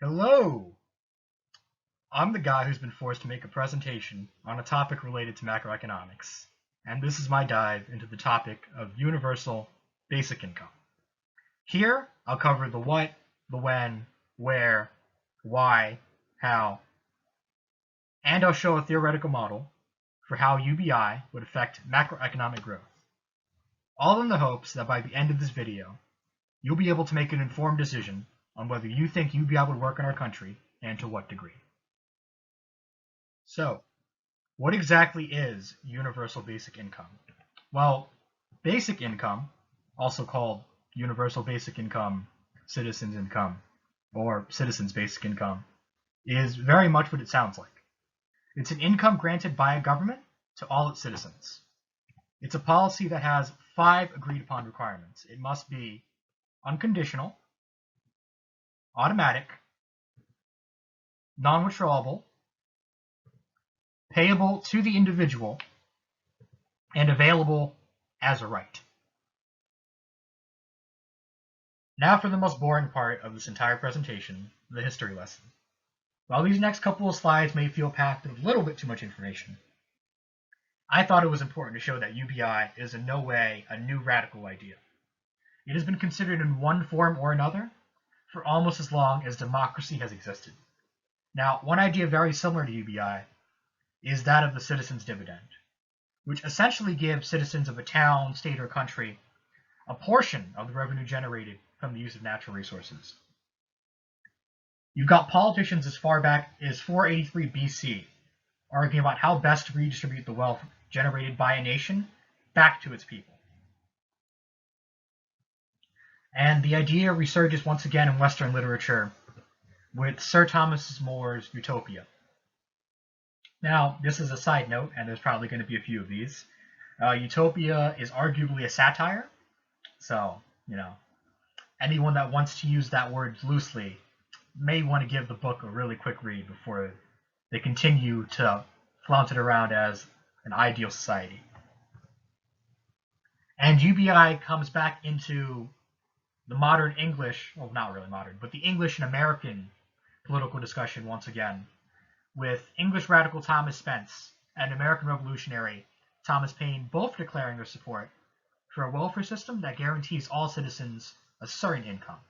Hello! I'm the guy who's been forced to make a presentation on a topic related to macroeconomics, and this is my dive into the topic of universal basic income. Here, I'll cover the what, the when, where, why, how, and I'll show a theoretical model for how UBI would affect macroeconomic growth, all in the hopes that by the end of this video, you'll be able to make an informed decision on whether you think UBI would work in our country and to what degree. So, what exactly is universal basic income? Well, basic income, also called universal basic income, citizens income, or citizens basic income, is very much what it sounds like. It's an income granted by a government to all its citizens. It's a policy that has 5 agreed upon requirements. It must be unconditional, automatic, non-withdrawable, payable to the individual, and available as a right. Now for the most boring part of this entire presentation, the history lesson. While these next couple of slides may feel packed with a little bit too much information, I thought it was important to show that UBI is in no way a new radical idea. It has been considered in one form or another for almost as long as democracy has existed. Now, one idea very similar to UBI is that of the citizen's dividend, which essentially gives citizens of a town, state, or country a portion of the revenue generated from the use of natural resources. You've got politicians as far back as 483 BC arguing about how best to redistribute the wealth generated by a nation back to its people. And the idea resurges once again in Western literature with Sir Thomas More's Utopia. Now, this is a side note, and there's probably going to be a few of these. Utopia is arguably a satire, so, anyone that wants to use that word loosely may want to give the book a really quick read before they continue to flaunt it around as an ideal society. And UBI comes back into the modern English, well, not really modern, but the English and American political discussion once again, with English radical Thomas Spence and American revolutionary Thomas Paine both declaring their support for a welfare system that guarantees all citizens a certain income.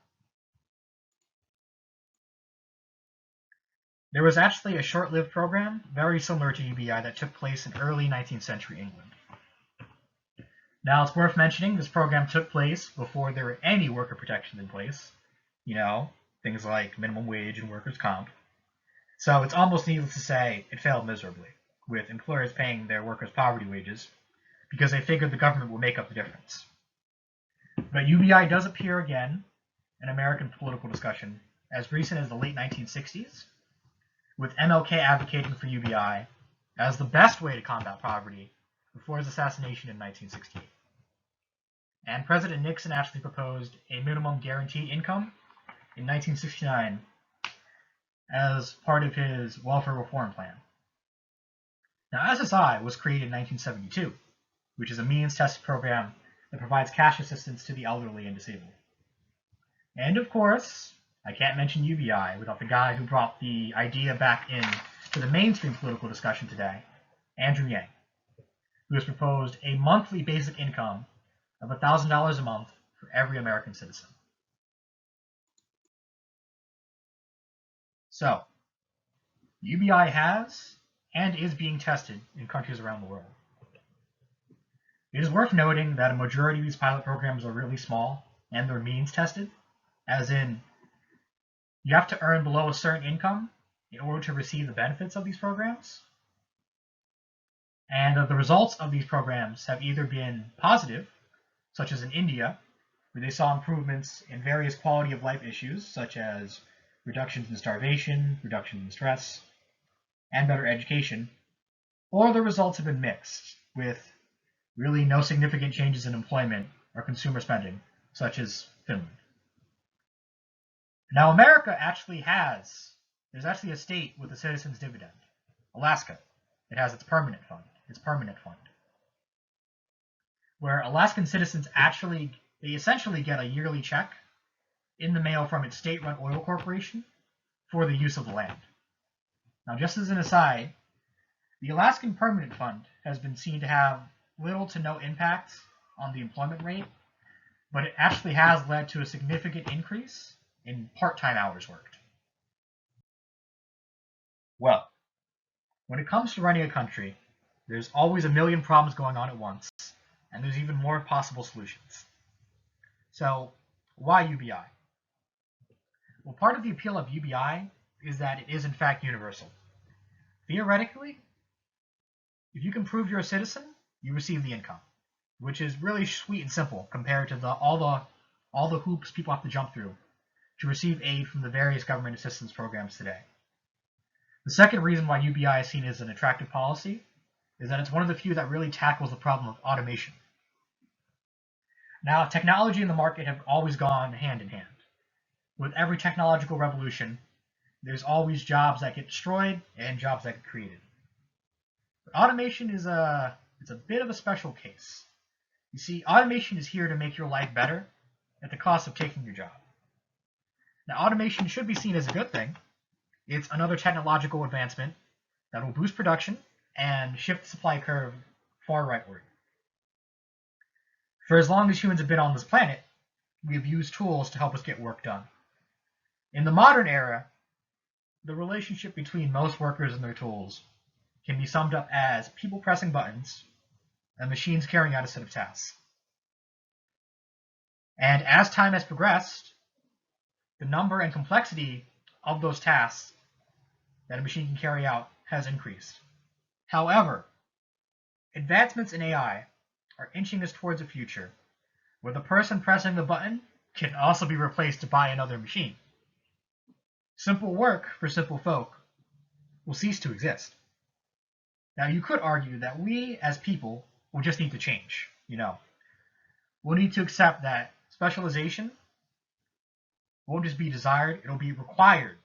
There was actually a short-lived program very similar to UBI that took place in early 19th century England. Now, it's worth mentioning this program took place before there were any worker protections in place, things like minimum wage and workers' comp. So it's almost needless to say it failed miserably, with employers paying their workers poverty wages because they figured the government would make up the difference. But UBI does appear again in American political discussion as recent as the late 1960s, with MLK advocating for UBI as the best way to combat poverty before his assassination in 1968. And President Nixon actually proposed a minimum guaranteed income in 1969 as part of his welfare reform plan. Now, SSI was created in 1972, which is a means-tested program that provides cash assistance to the elderly and disabled. And of course, I can't mention UBI without the guy who brought the idea back in to the mainstream political discussion today, Andrew Yang, who has proposed a monthly basic income of $1,000 a month for every American citizen. So, UBI has and is being tested in countries around the world. It is worth noting that a majority of these pilot programs are really small and they're means tested, as in you have to earn below a certain income in order to receive the benefits of these programs. And the results of these programs have either been positive, such as in India, where they saw improvements in various quality of life issues, such as reductions in starvation, reduction in stress, and better education, or the results have been mixed, with really no significant changes in employment or consumer spending, such as Finland. Now, America there's actually a state with a citizen's dividend, Alaska. It has its permanent fund, where Alaskan citizens they essentially get a yearly check in the mail from its state-run oil corporation for the use of the land. Now, just as an aside, the Alaskan Permanent Fund has been seen to have little to no impact on the employment rate, but it actually has led to a significant increase in part-time hours worked. Well, when it comes to running a country, there's always a million problems going on at once, and there's even more possible solutions. So, why UBI? Well, part of the appeal of UBI is that it is in fact universal. Theoretically, if you can prove you're a citizen, you receive the income, which is really sweet and simple compared to all the hoops people have to jump through to receive aid from the various government assistance programs today. The second reason why UBI is seen as an attractive policy is that it's one of the few that really tackles the problem of automation. Now, technology and the market have always gone hand in hand. With every technological revolution, there's always jobs that get destroyed and jobs that get created. But automation is it's a bit of a special case. You see, automation is here to make your life better at the cost of taking your job. Now, automation should be seen as a good thing. It's another technological advancement that will boost production and shift the supply curve far rightward. For as long as humans have been on this planet, we have used tools to help us get work done. In the modern era, the relationship between most workers and their tools can be summed up as people pressing buttons and machines carrying out a set of tasks. And as time has progressed, the number and complexity of those tasks that a machine can carry out has increased. However, advancements in AI are inching us towards a future where the person pressing the button can also be replaced by another machine. Simple work for simple folk will cease to exist. Now, you could argue that we as people will just need to change. We'll need to accept that specialization won't just be desired, it'll be required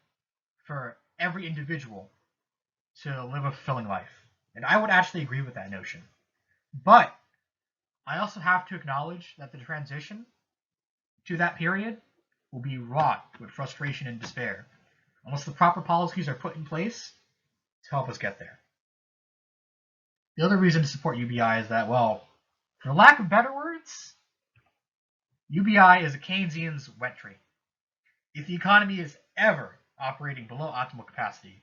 for every individual to live a fulfilling life. And I would actually agree with that notion. But I also have to acknowledge that the transition to that period will be wrought with frustration and despair unless the proper policies are put in place to help us get there. The other reason to support UBI is that, well, for lack of better words, UBI is a Keynesian's wet dream. If the economy is ever operating below optimal capacity,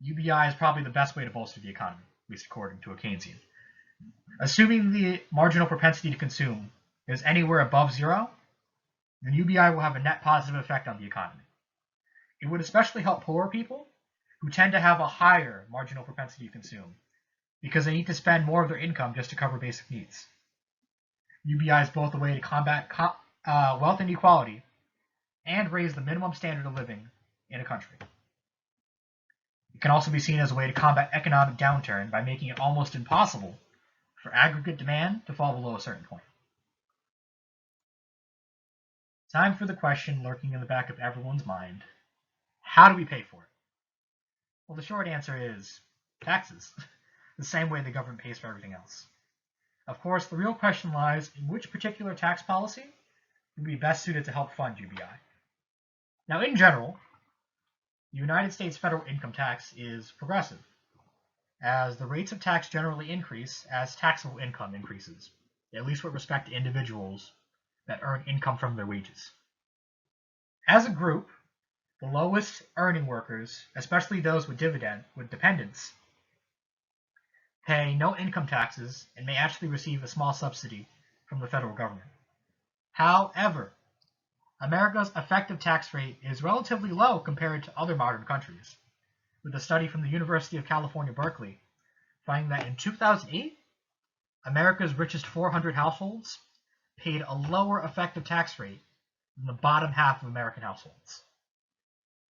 UBI is probably the best way to bolster the economy, at least according to a Keynesian. Assuming the marginal propensity to consume is anywhere above zero, then UBI will have a net positive effect on the economy. It would especially help poorer people who tend to have a higher marginal propensity to consume because they need to spend more of their income just to cover basic needs. UBI is both a way to combat wealth inequality and raise the minimum standard of living in a country. It can also be seen as a way to combat economic downturn by making it almost impossible for aggregate demand to fall below a certain point. Time for the question lurking in the back of everyone's mind. How do we pay for it? Well, the short answer is taxes, the same way the government pays for everything else. Of course, the real question lies in which particular tax policy would be best suited to help fund UBI. Now, in general, the United States federal income tax is progressive, as the rates of tax generally increase as taxable income increases, at least with respect to individuals that earn income from their wages. As a group, the lowest earning workers, especially those with dependents, pay no income taxes and may actually receive a small subsidy from the federal government. However, America's effective tax rate is relatively low compared to other modern countries, with a study from the University of California, Berkeley, finding that in 2008, America's richest 400 households paid a lower effective tax rate than the bottom half of American households.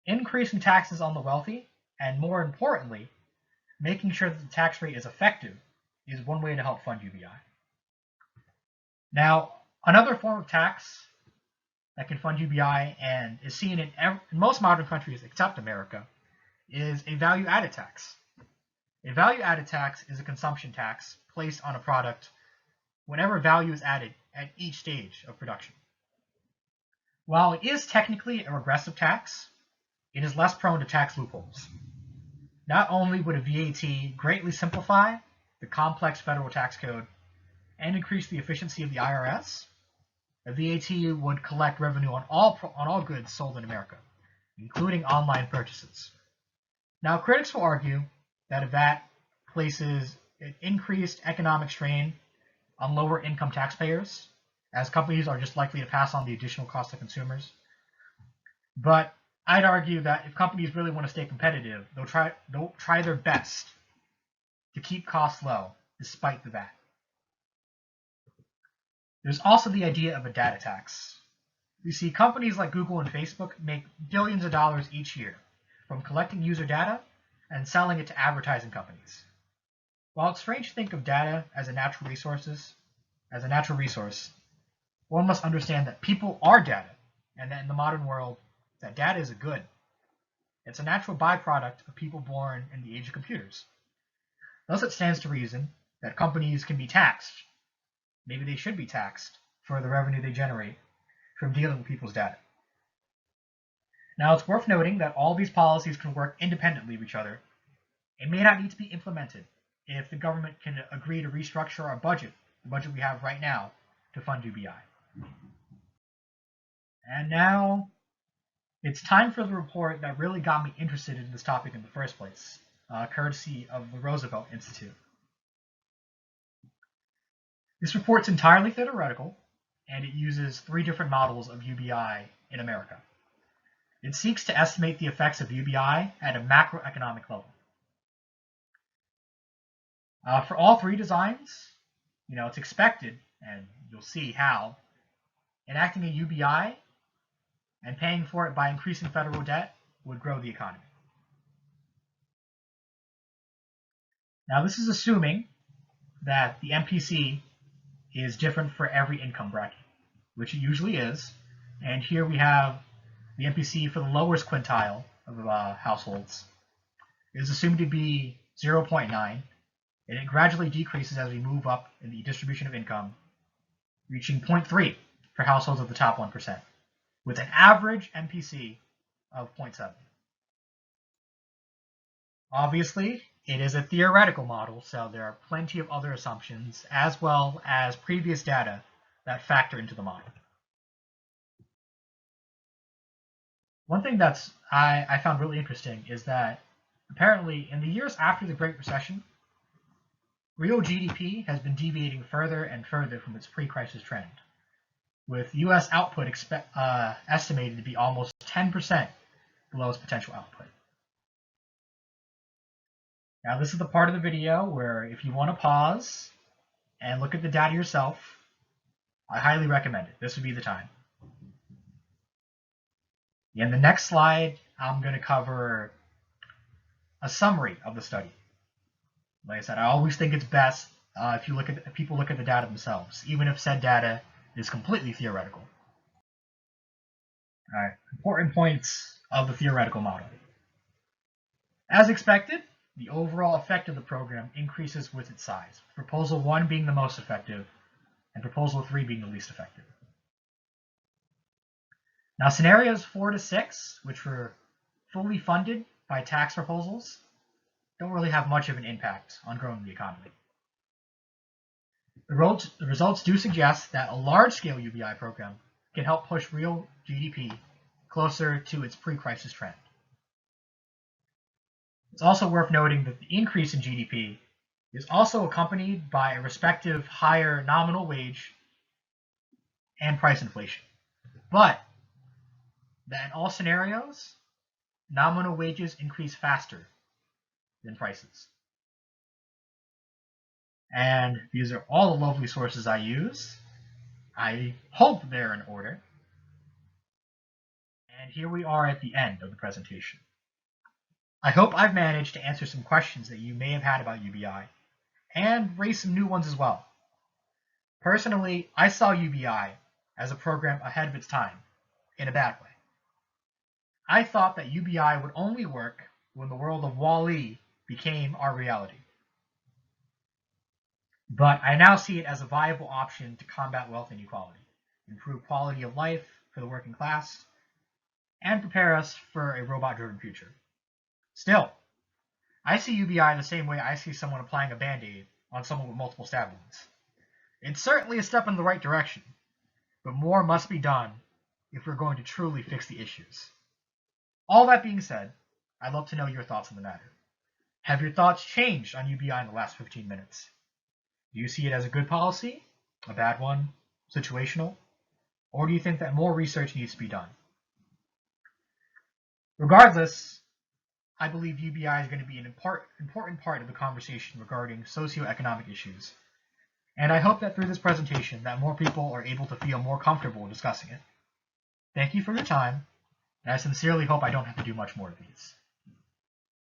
Increasing taxes on the wealthy, and more importantly, making sure that the tax rate is effective, is one way to help fund UBI. Now, another form of tax that can fund UBI and is seen in most modern countries except America is a value-added tax. A value-added tax is a consumption tax placed on a product whenever value is added at each stage of production. While it is technically a regressive tax, it is less prone to tax loopholes. Not only would a VAT greatly simplify the complex federal tax code and increase the efficiency of the IRS, a VAT would collect revenue on all goods sold in America, including online purchases. Now, critics will argue that a VAT places an increased economic strain on lower income taxpayers, as companies are just likely to pass on the additional cost to consumers. But I'd argue that if companies really want to stay competitive, they'll try their best to keep costs low despite the VAT. There's also the idea of a data tax. You see, companies like Google and Facebook make billions of dollars each year from collecting user data and selling it to advertising companies. While it's strange to think of data as a natural resource, one must understand that people are data, and that in the modern world, that data is a good. It's a natural byproduct of people born in the age of computers. Thus, it stands to reason that companies can be taxed. Maybe they should be taxed for the revenue they generate from dealing with people's data. Now, it's worth noting that all these policies can work independently of each other and may not need to be implemented if the government can agree to restructure our budget, the budget we have right now, to fund UBI. And now, it's time for the report that really got me interested in this topic in the first place, courtesy of the Roosevelt Institute. This report's entirely theoretical, and it uses 3 different models of UBI in America. It seeks to estimate the effects of UBI at a macroeconomic level. For all 3 designs, it's expected, and you'll see how, enacting a UBI and paying for it by increasing federal debt would grow the economy. Now, this is assuming that the MPC is different for every income bracket, which it usually is. And here we have the MPC for the lowest quintile of households. It is assumed to be 0.9, and it gradually decreases as we move up in the distribution of income, reaching 0.3 for households of the top 1%, with an average MPC of 0.7. Obviously, it is a theoretical model, so there are plenty of other assumptions, as well as previous data that factor into the model. One thing that's I found really interesting is that apparently in the years after the Great Recession, real GDP has been deviating further and further from its pre-crisis trend, with U.S. output estimated to be almost 10% below its potential output. Now, this is the part of the video where if you want to pause and look at the data yourself, I highly recommend it. This would be the time. In the next slide, I'm going to cover a summary of the study. Like I said, I always think it's best if people look at the data themselves, even if said data is completely theoretical. All right, important points of the theoretical model. As expected, the overall effect of the program increases with its size, Proposal 1 being the most effective, and Proposal 3 being the least effective. Now, scenarios 4 to 6, which were fully funded by tax proposals, don't really have much of an impact on growing the economy. The results do suggest that a large-scale UBI program can help push real GDP closer to its pre-crisis trend. It's also worth noting that the increase in GDP is also accompanied by a respective higher nominal wage and price inflation. But that in all scenarios, nominal wages increase faster than prices. And these are all the lovely sources I use. I hope they're in order. And here we are at the end of the presentation. I hope I've managed to answer some questions that you may have had about UBI, and raise some new ones as well. Personally, I saw UBI as a program ahead of its time, in a bad way. I thought that UBI would only work when the world of WALL-E became our reality. But I now see it as a viable option to combat wealth inequality, improve quality of life for the working class, and prepare us for a robot-driven future. Still, I see UBI the same way I see someone applying a band-aid on someone with multiple stab wounds. It's certainly a step in the right direction, but more must be done if we're going to truly fix the issues. All that being said, I'd love to know your thoughts on the matter. Have your thoughts changed on UBI in the last 15 minutes? Do you see it as a good policy, a bad one, situational, or do you think that more research needs to be done? Regardless, I believe UBI is going to be an important part of the conversation regarding socioeconomic issues, and I hope that through this presentation that more people are able to feel more comfortable discussing it. Thank you for your time, and I sincerely hope I don't have to do much more of these.